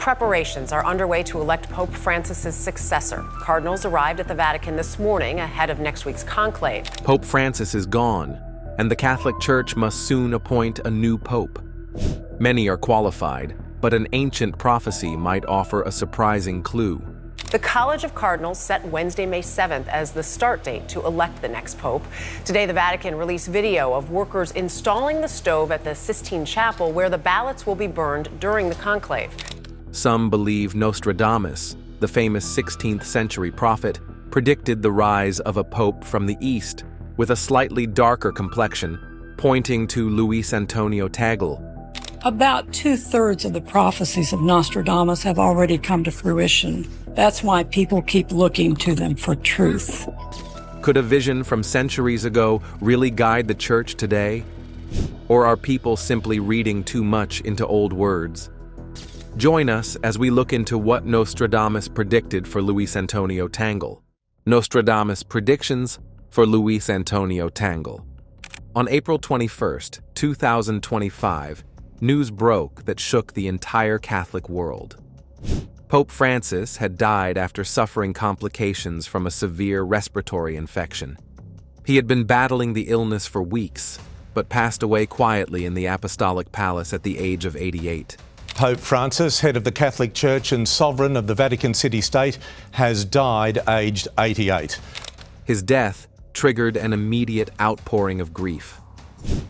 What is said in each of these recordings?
Preparations are underway to elect Pope Francis's successor. Cardinals arrived at the Vatican this morning ahead of next week's conclave. Pope Francis is gone, and the Catholic Church must soon appoint a new pope. Many are qualified, but an ancient prophecy might offer a surprising clue. The College of Cardinals set Wednesday, May 7th as the start date to elect the next pope. Today, the Vatican released video of workers installing the stove at the Sistine Chapel, where the ballots will be burned during the conclave. Some believe Nostradamus, the famous 16th century prophet, predicted the rise of a pope from the East with a slightly darker complexion, pointing to Luis Antonio Tagle. About 2/3 of the prophecies of Nostradamus have already come to fruition. That's why people keep looking to them for truth. Could a vision from centuries ago really guide the church today? Or are people simply reading too much into old words? Join us as we look into what Nostradamus predicted for Luis Antonio Tangle. Nostradamus predictions for Luis Antonio Tangle. On April 21st, 2025, news broke that shook the entire Catholic world. Pope Francis had died after suffering complications from a severe respiratory infection. He had been battling the illness for weeks, but passed away quietly in the Apostolic Palace at the age of 88. Pope Francis, head of the Catholic Church and sovereign of the Vatican City-State, has died aged 88. His death triggered an immediate outpouring of grief.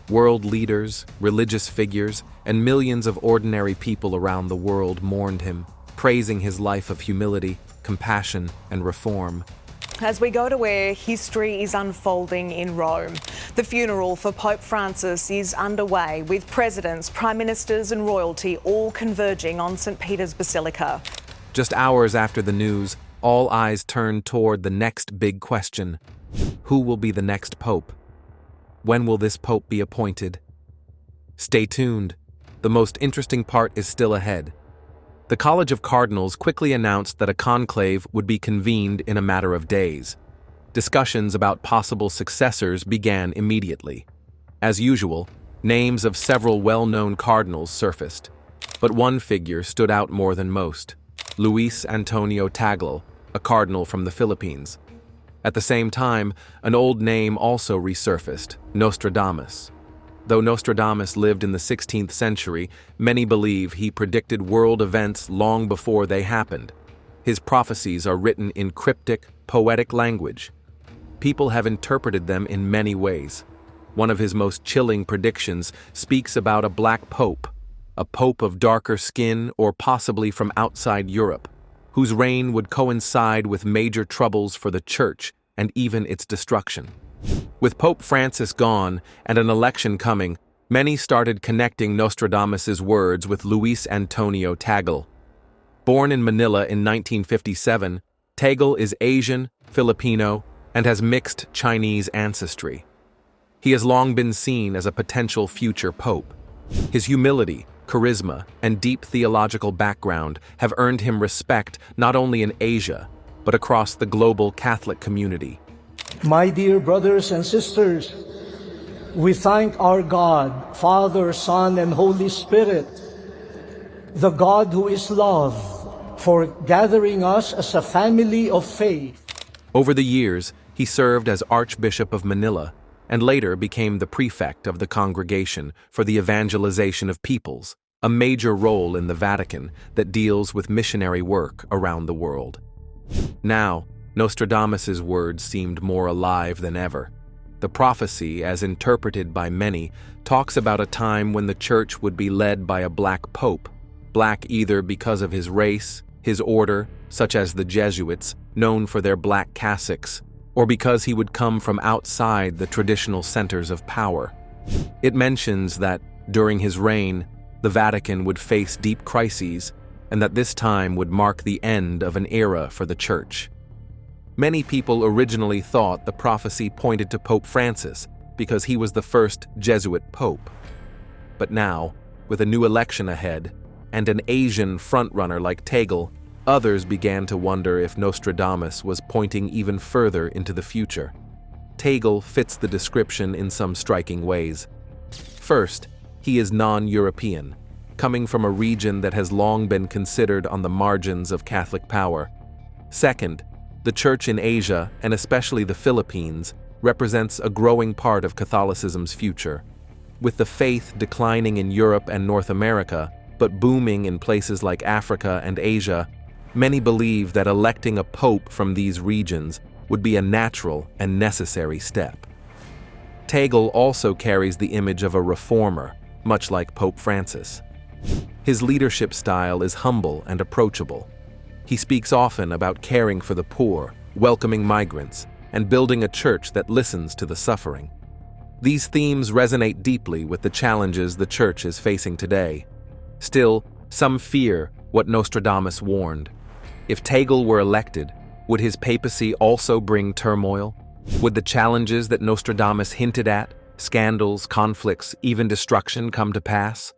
World leaders, religious figures, and millions of ordinary people around the world mourned him, praising his life of humility, compassion, and reform. As we go to where history is unfolding in Rome, the funeral for Pope Francis is underway, with presidents, prime ministers and royalty all converging on St. Peter's Basilica. Just hours after the news, all eyes turned toward the next big question. Who will be the next pope? When will this pope be appointed? Stay tuned. The most interesting part is still ahead. The College of Cardinals quickly announced that a conclave would be convened in a matter of days. Discussions about possible successors began immediately. As usual, names of several well-known cardinals surfaced, but one figure stood out more than most: Luis Antonio Tagle, a cardinal from the Philippines. At the same time, an old name also resurfaced: Nostradamus. Though Nostradamus lived in the 16th century, many believe he predicted world events long before they happened. His prophecies are written in cryptic, poetic language. People have interpreted them in many ways. One of his most chilling predictions speaks about a black pope, a pope of darker skin or possibly from outside Europe, whose reign would coincide with major troubles for the Church and even its destruction. With Pope Francis gone and an election coming, many started connecting Nostradamus's words with Luis Antonio Tagle. Born in Manila in 1957, Tagle is Asian, Filipino, and has mixed Chinese ancestry. He has long been seen as a potential future pope. His humility, charisma, and deep theological background have earned him respect not only in Asia, but across the global Catholic community. My dear brothers and sisters, we thank our God, Father, Son, and Holy Spirit, the God who is love, for gathering us as a family of faith. Over the years, he served as Archbishop of Manila and later became the prefect of the Congregation for the Evangelization of Peoples, a major role in the Vatican that deals with missionary work around the world. Now, Nostradamus's words seemed more alive than ever. The prophecy, as interpreted by many, talks about a time when the Church would be led by a black pope, black either because of his race, his order, such as the Jesuits, known for their black cassocks, or because he would come from outside the traditional centers of power. It mentions that, during his reign, the Vatican would face deep crises, and that this time would mark the end of an era for the Church. Many people originally thought the prophecy pointed to Pope Francis because he was the first Jesuit pope. But now, with a new election ahead and an Asian frontrunner like Tagle, others began to wonder if Nostradamus was pointing even further into the future. Tagle fits the description in some striking ways. First, he is non-European, coming from a region that has long been considered on the margins of Catholic power. Second, the Church in Asia, and especially the Philippines, represents a growing part of Catholicism's future. With the faith declining in Europe and North America, but booming in places like Africa and Asia, many believe that electing a pope from these regions would be a natural and necessary step. Tagle also carries the image of a reformer, much like Pope Francis. His leadership style is humble and approachable. He speaks often about caring for the poor, welcoming migrants, and building a church that listens to the suffering. These themes resonate deeply with the challenges the Church is facing today. Still, some fear what Nostradamus warned. If Tagle were elected, would his papacy also bring turmoil? Would the challenges that Nostradamus hinted at, scandals, conflicts, even destruction, come to pass?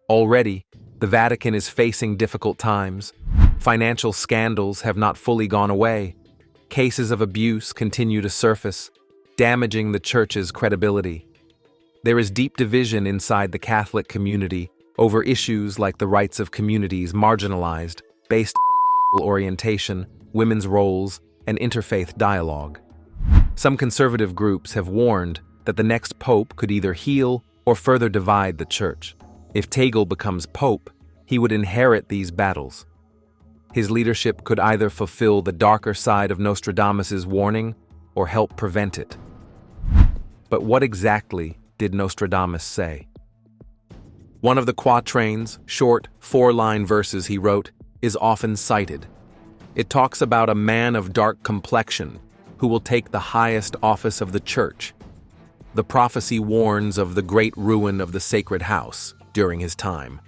Already, the Vatican is facing difficult times. Financial scandals have not fully gone away. Cases of abuse continue to surface, damaging the Church's credibility. There is deep division inside the Catholic community over issues like the rights of communities marginalized, based on orientation, women's roles, and interfaith dialogue. Some conservative groups have warned that the next pope could either heal or further divide the Church. If Tagle becomes pope, he would inherit these battles. His leadership could either fulfill the darker side of Nostradamus's warning or help prevent it. But what exactly did Nostradamus say? One of the quatrains, short, 4-line verses he wrote, is often cited. It talks about a man of dark complexion who will take the highest office of the Church. The prophecy warns of the great ruin of the sacred house during his time.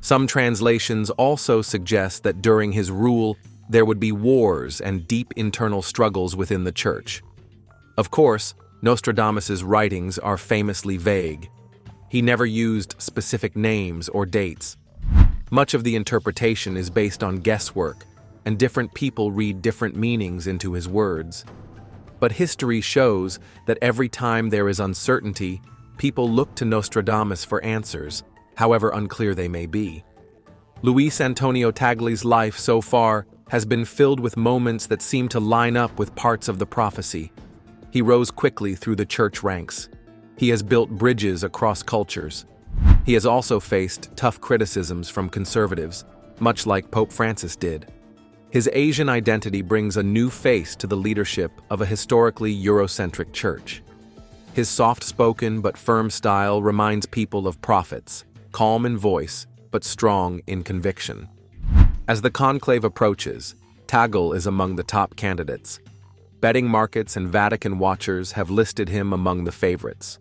Some translations also suggest that during his rule there would be wars and deep internal struggles within the Church. Of course, Nostradamus's writings are famously vague. He never used specific names or dates. Much of the interpretation is based on guesswork, and different people read different meanings into his words. But history shows that every time there is uncertainty, people look to Nostradamus for answers, however unclear they may be. Luis Antonio Tagle's life so far has been filled with moments that seem to line up with parts of the prophecy. He rose quickly through the Church ranks. He has built bridges across cultures. He has also faced tough criticisms from conservatives, much like Pope Francis did. His Asian identity brings a new face to the leadership of a historically Eurocentric Church. His soft-spoken but firm style reminds people of prophets, calm in voice but strong in conviction. As the conclave approaches, Tagle is among the top candidates. Betting markets and Vatican watchers have listed him among the favorites.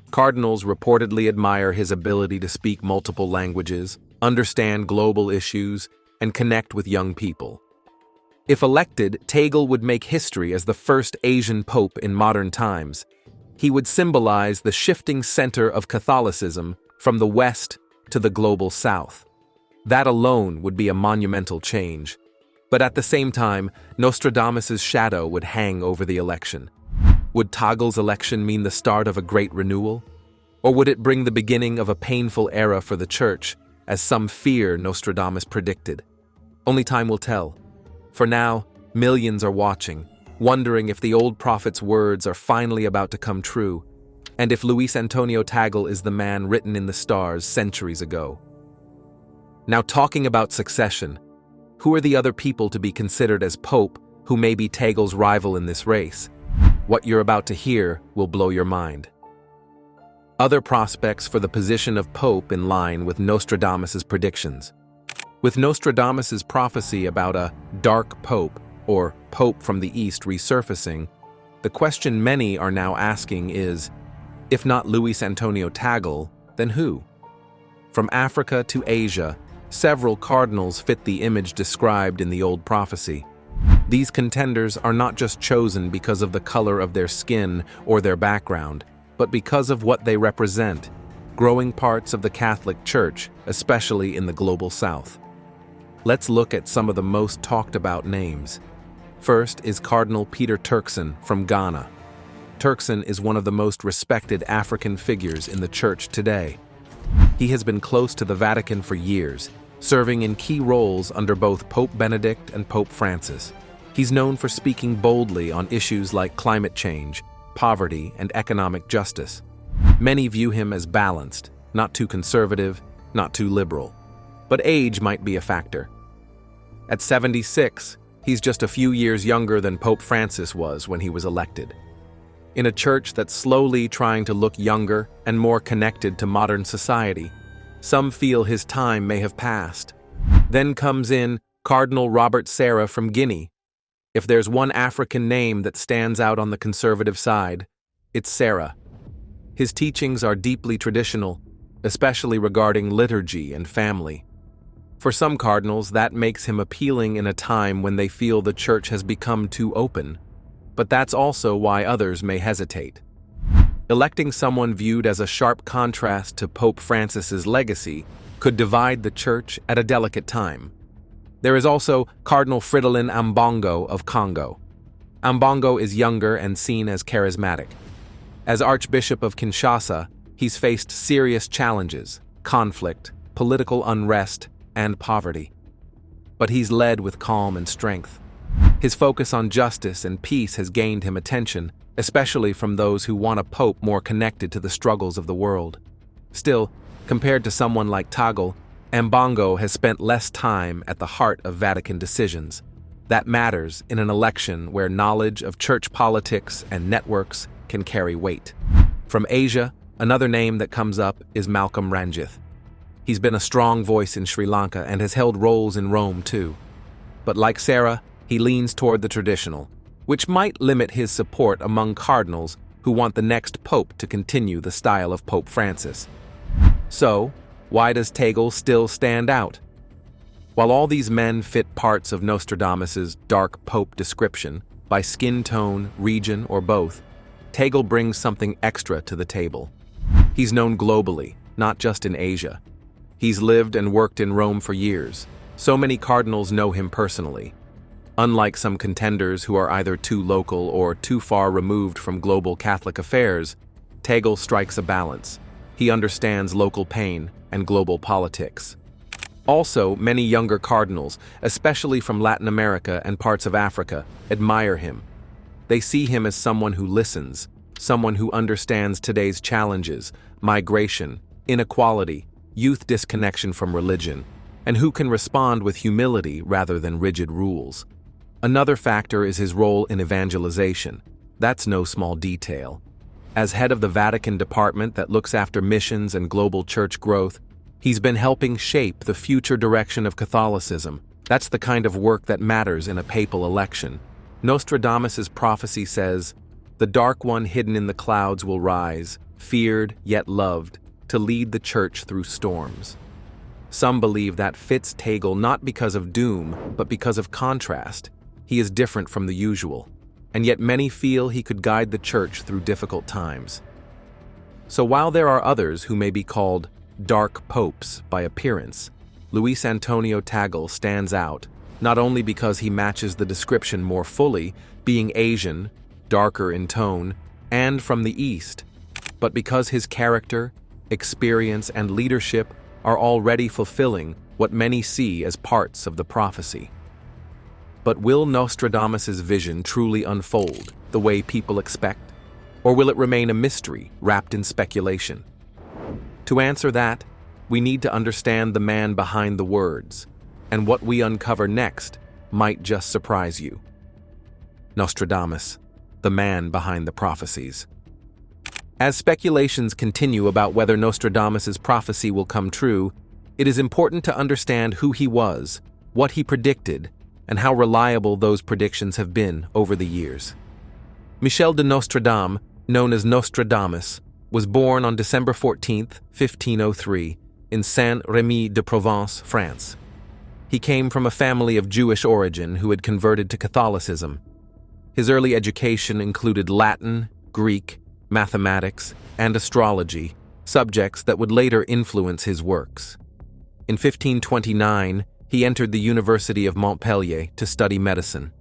Cardinals reportedly admire his ability to speak multiple languages, understand global issues, and connect with young people. If elected, Tagle would make history as the first Asian pope in modern times. He would symbolize the shifting center of Catholicism from the West to the global South. That alone would be a monumental change. But at the same time, Nostradamus's shadow would hang over the election. Would Tagle's election mean the start of a great renewal? Or would it bring the beginning of a painful era for the Church, as some fear Nostradamus predicted? Only time will tell. For now, millions are watching, wondering if the old prophet's words are finally about to come true, and if Luis Antonio Tagle is the man written in the stars centuries ago. Now, talking about succession, who are the other people to be considered as pope who may be Tagle's rival in this race? What you're about to hear will blow your mind. Other prospects for the position of pope in line with Nostradamus's predictions. With Nostradamus's prophecy about a dark pope, or pope from the east, resurfacing, the question many are now asking is, if not Luis Antonio Tagle, then who? From Africa to Asia, several cardinals fit the image described in the old prophecy. These contenders are not just chosen because of the color of their skin or their background, but because of what they represent, growing parts of the Catholic Church, especially in the global South. Let's look at some of the most talked about names. First is Cardinal Peter Turkson from Ghana. Turkson is one of the most respected African figures in the Church today. He has been close to the Vatican for years, serving in key roles under both Pope Benedict and Pope Francis. He's known for speaking boldly on issues like climate change, poverty, and economic justice. Many view him as balanced, not too conservative, not too liberal. But age might be a factor. At 76, he's just a few years younger than Pope Francis was when he was elected. In a church that's slowly trying to look younger and more connected to modern society, some feel his time may have passed. Then comes in Cardinal Robert Sarah from Guinea. If there's one African name that stands out on the conservative side, it's Sarah. His teachings are deeply traditional, especially regarding liturgy and family. For some cardinals, that makes him appealing in a time when they feel the church has become too open. But that's also why others may hesitate. Electing someone viewed as a sharp contrast to Pope Francis's legacy could divide the church at a delicate time. There is also Cardinal Fridolin Ambongo of Congo. Ambongo is younger and seen as charismatic. As Archbishop of Kinshasa, he's faced serious challenges, conflict, political unrest, and poverty. But he's led with calm and strength. His focus on justice and peace has gained him attention, especially from those who want a pope more connected to the struggles of the world. Still, compared to someone like Tagle, Ambongo has spent less time at the heart of Vatican decisions. That matters in an election where knowledge of church politics and networks can carry weight. From Asia, another name that comes up is Malcolm Ranjith. He's been a strong voice in Sri Lanka and has held roles in Rome too. But like Sarah, he leans toward the traditional, which might limit his support among cardinals who want the next pope to continue the style of Pope Francis. So, why does Tagle still stand out? While all these men fit parts of Nostradamus's dark pope description, by skin tone, region, or both, Tagle brings something extra to the table. He's known globally, not just in Asia. He's lived and worked in Rome for years. So many cardinals know him personally. Unlike some contenders who are either too local or too far removed from global Catholic affairs, Tagle strikes a balance. He understands local pain and global politics. Also, many younger cardinals, especially from Latin America and parts of Africa, admire him. They see him as someone who listens, someone who understands today's challenges, migration, inequality, youth disconnection from religion, and who can respond with humility rather than rigid rules. Another factor is his role in evangelization. That's no small detail. As head of the Vatican department that looks after missions and global church growth, he's been helping shape the future direction of Catholicism. That's the kind of work that matters in a papal election. Nostradamus's prophecy says, "The dark one hidden in the clouds will rise, feared yet loved, to lead the church through storms." Some believe that fits Tagle not because of doom, but because of contrast. He is different from the usual, and yet many feel he could guide the church through difficult times. So while there are others who may be called dark popes by appearance, Luis Antonio Tagle stands out, not only because he matches the description more fully, being Asian, darker in tone, and from the East, but because his character, experience, and leadership are already fulfilling what many see as parts of the prophecy. But will Nostradamus's vision truly unfold the way people expect? Or will it remain a mystery wrapped in speculation? To answer that, we need to understand the man behind the words, and what we uncover next might just surprise you. Nostradamus, the man behind the prophecies. As speculations continue about whether Nostradamus's prophecy will come true, it is important to understand who he was, what he predicted, and how reliable those predictions have been over the years. Michel de Nostradam, known as Nostradamus, was born on December 14, 1503, in Saint-Rémy de Provence, France. He came from a family of Jewish origin who had converted to Catholicism. His early education included Latin, Greek, mathematics, and astrology, subjects that would later influence his works. In 1529, he entered the University of Montpellier to study medicine.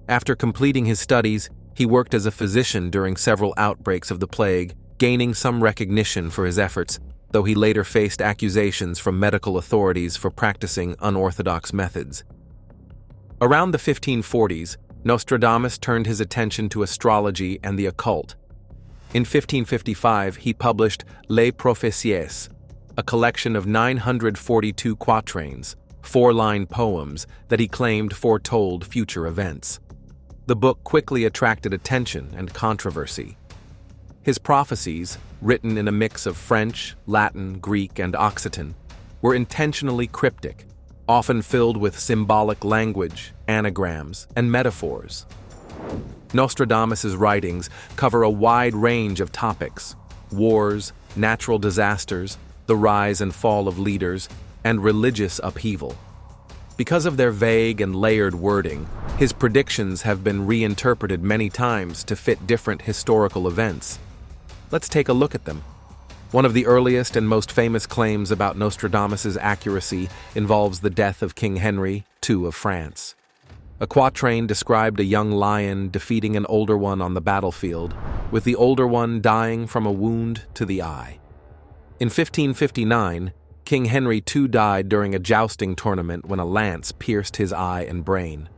After completing his studies, he worked as a physician during several outbreaks of the plague, gaining some recognition for his efforts. though he later faced accusations from medical authorities for practicing unorthodox methods. Around the 1540s, Nostradamus turned his attention to astrology and the occult. In 1555, he published Les Prophéties, a collection of 942 quatrains, four-line poems that he claimed foretold future events. The book quickly attracted attention and controversy. His prophecies, written in a mix of French, Latin, Greek, and Occitan, were intentionally cryptic, often filled with symbolic language, anagrams, and metaphors. Nostradamus's writings cover a wide range of topics: wars, natural disasters, the rise and fall of leaders, and religious upheaval. Because of their vague and layered wording, his predictions have been reinterpreted many times to fit different historical events. Let's take a look at them. One of the earliest and most famous claims about Nostradamus's accuracy involves the death of King Henry II of France. A quatrain described a young lion defeating an older one on the battlefield, with the older one dying from a wound to the eye. In 1559, King Henry II died during a jousting tournament when a lance pierced his eye and brain.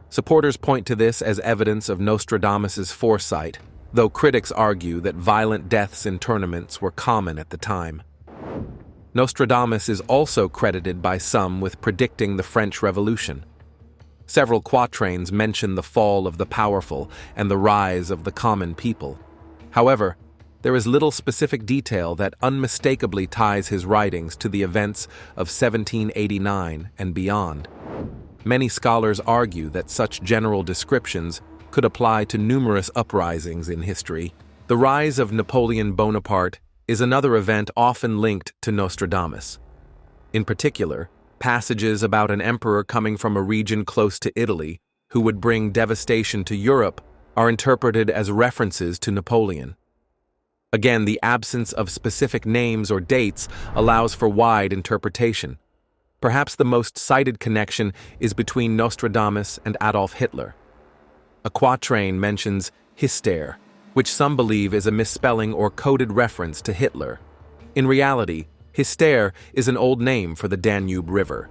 Supporters point to this as evidence of Nostradamus's foresight, though critics argue that violent deaths in tournaments were common at the time. Nostradamus is also credited by some with predicting the French Revolution. Several quatrains mention the fall of the powerful and the rise of the common people. However, there is little specific detail that unmistakably ties his writings to the events of 1789 and beyond. Many scholars argue that such general descriptions could apply to numerous uprisings in history. The rise of Napoleon Bonaparte is another event often linked to Nostradamus. In particular, passages about an emperor coming from a region close to Italy who would bring devastation to Europe are interpreted as references to Napoleon. Again, the absence of specific names or dates allows for wide interpretation. Perhaps the most cited connection is between Nostradamus and Adolf Hitler. A quatrain mentions Hyster, which some believe is a misspelling or coded reference to Hitler. In reality, Hyster is an old name for the Danube River.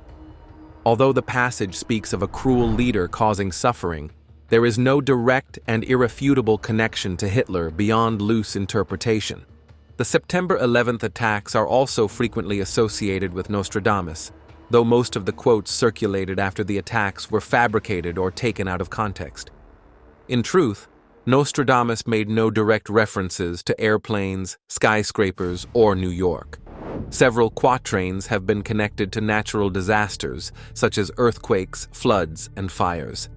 Although the passage speaks of a cruel leader causing suffering, there is no direct and irrefutable connection to Hitler beyond loose interpretation. The September 11th attacks are also frequently associated with Nostradamus, though most of the quotes circulated after the attacks were fabricated or taken out of context. In truth, Nostradamus made no direct references to airplanes, skyscrapers, or New York. Several quatrains have been connected to natural disasters, such as earthquakes, floods, and fires.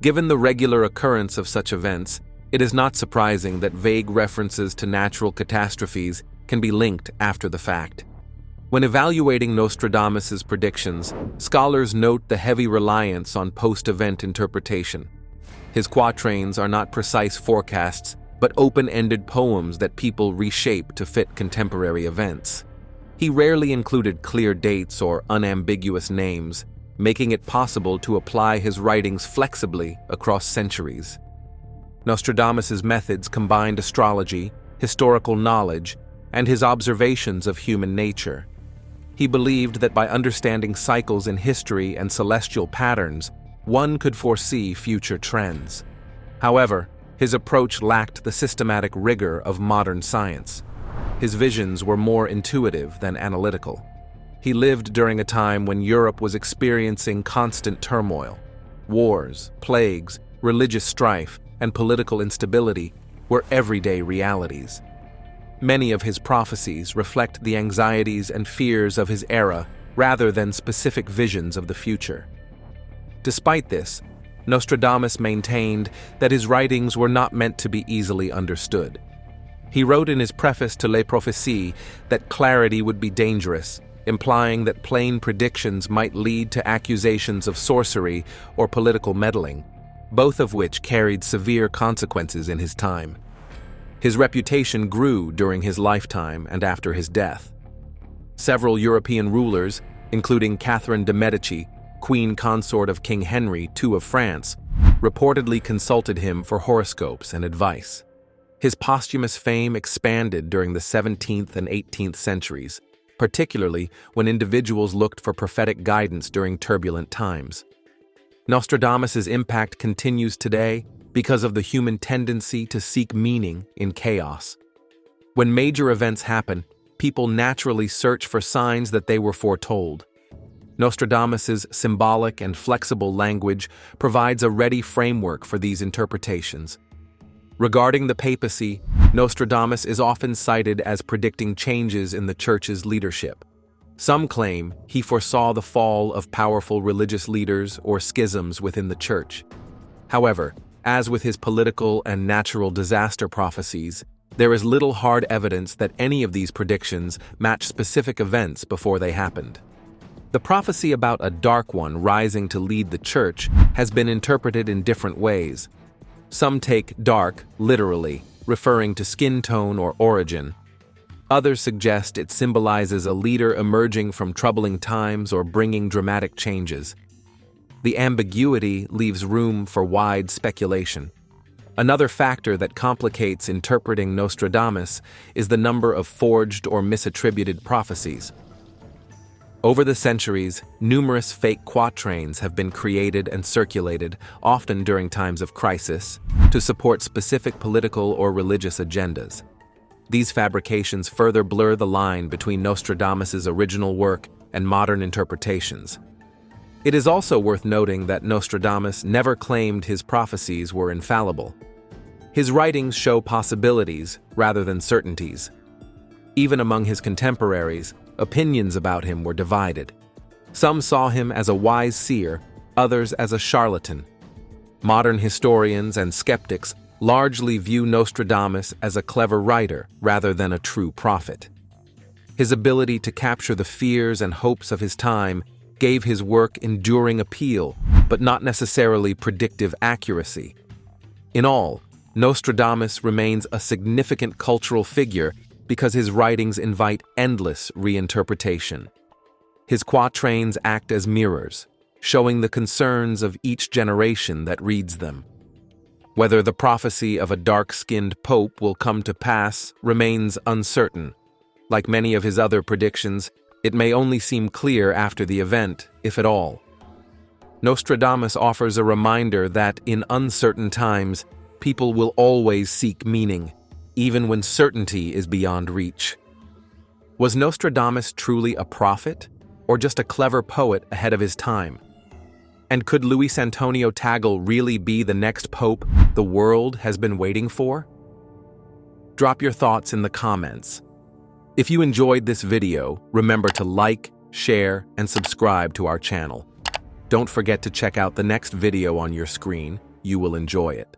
Given the regular occurrence of such events, it is not surprising that vague references to natural catastrophes can be linked after the fact. When evaluating Nostradamus's predictions, scholars note the heavy reliance on post-event interpretation. His quatrains are not precise forecasts, but open-ended poems that people reshape to fit contemporary events. He rarely included clear dates or unambiguous names, making it possible to apply his writings flexibly across centuries. Nostradamus's methods combined astrology, historical knowledge, and his observations of human nature. He believed that by understanding cycles in history and celestial patterns, one could foresee future trends. However, his approach lacked the systematic rigor of modern science. His visions were more intuitive than analytical. He lived during a time when Europe was experiencing constant turmoil. Wars, plagues, religious strife, and political instability were everyday realities. Many of his prophecies reflect the anxieties and fears of his era rather than specific visions of the future. Despite this, Nostradamus maintained that his writings were not meant to be easily understood. He wrote in his preface to Les Prophéties that clarity would be dangerous, implying that plain predictions might lead to accusations of sorcery or political meddling, both of which carried severe consequences in his time. His reputation grew during his lifetime and after his death. Several European rulers, including Catherine de' Medici, Queen Consort of King Henry II of France, reportedly consulted him for horoscopes and advice. His posthumous fame expanded during the 17th and 18th centuries, particularly when individuals looked for prophetic guidance during turbulent times. Nostradamus's impact continues today because of the human tendency to seek meaning in chaos. When major events happen, people naturally search for signs that they were foretold. Nostradamus's symbolic and flexible language provides a ready framework for these interpretations. Regarding the papacy, Nostradamus is often cited as predicting changes in the Church's leadership. Some claim he foresaw the fall of powerful religious leaders or schisms within the Church. However, as with his political and natural disaster prophecies, there is little hard evidence that any of these predictions match specific events before they happened. The prophecy about a dark one rising to lead the Church has been interpreted in different ways. Some take dark literally, referring to skin tone or origin. Others suggest it symbolizes a leader emerging from troubling times or bringing dramatic changes. The ambiguity leaves room for wide speculation. Another factor that complicates interpreting Nostradamus is the number of forged or misattributed prophecies. Over the centuries, numerous fake quatrains have been created and circulated, often during times of crisis, to support specific political or religious agendas. These fabrications further blur the line between Nostradamus's original work and modern interpretations. It is also worth noting that Nostradamus never claimed his prophecies were infallible. His writings show possibilities rather than certainties. Even among his contemporaries, opinions about him were divided. Some saw him as a wise seer, others as a charlatan. Modern historians and skeptics largely view Nostradamus as a clever writer rather than a true prophet. His ability to capture the fears and hopes of his time gave his work enduring appeal, but not necessarily predictive accuracy. In all, Nostradamus remains a significant cultural figure because his writings invite endless reinterpretation. His quatrains act as mirrors, showing the concerns of each generation that reads them. Whether the prophecy of a dark-skinned pope will come to pass remains uncertain. Like many of his other predictions, it may only seem clear after the event, if at all. Nostradamus offers a reminder that in uncertain times, people will always seek meaning, even when certainty is beyond reach. Was Nostradamus truly a prophet, or just a clever poet ahead of his time? And could Luis Antonio Tagle really be the next pope the world has been waiting for? Drop your thoughts in the comments. If you enjoyed this video, remember to like, share, and subscribe to our channel. Don't forget to check out the next video on your screen. You will enjoy it.